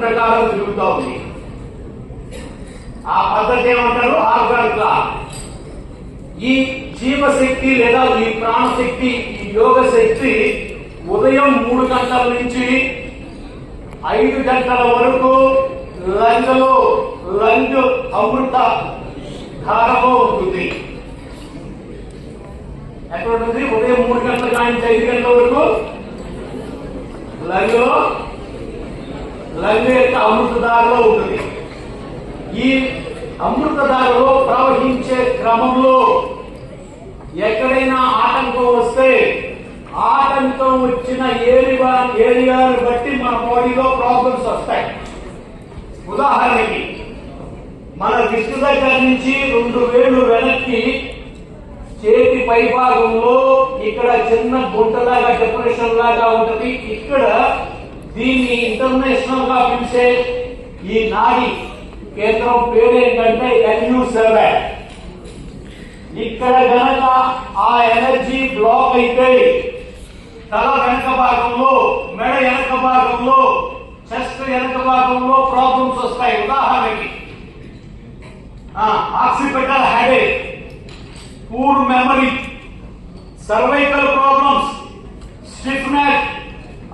ప్రకారం తిరుగుతూ ఉంది. ఆ పద్ధతి ఏమంటారు? Organ clock. ఈ జీవశక్తి లేదా ఈ ప్రాణశక్తి, ఈ యోగ శక్తి ఉదయం 3 గంటల నుంచి 5 గంటల వరకు లంగ్ అమృత ధారలో ఉంటుంది. ఎక్కడ ఉంటుంది? ఉదయం 3 గంటల నుంచి 5 గంటల వరకు లంగ్ యొక్క అమృతధారలో ఉంటుంది. ఈ అమృతధారలో ప్రవహించే క్రమంలో ఎక్కడైనా ఆటంకం వస్తే ఆటంకం వచ్చిన ఏరియాను బట్టి మన బాడీలో ప్రాబ్లమ్స్ వస్తాయి. ఉదాహరణకి మన విష్ణు దగ్గర నుంచి 2 వేళ్లు వెనక్కి చేతి పై భాగంలో ఇక్కడ చిన్న గుంటలాగా డిప్రెషన్ లాగా ఉంటది. ఇక్కడ దీన్ని ఇంటర్నేషనల్ గా పిలిచే ఈ నాడి కేంద్రం పేరు ఏంటంటే NU7. ఇక్కడ గనక ఆ ఎనర్జీ బ్లాక్ అయితే తల వెనక భాగంలో, మెడ వెనక భాగంలో, చెస్ట్ వెనక భాగంలో ప్రాబ్లమ్స్ వస్తాయి. ఉదాహరణకి occipital headache, poor memory, cervical problems, stiff neck,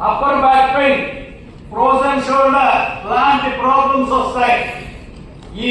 upper back pain, frozen shoulder లాంటి ప్రాబ్లమ్స్ వస్తాయి. ఈ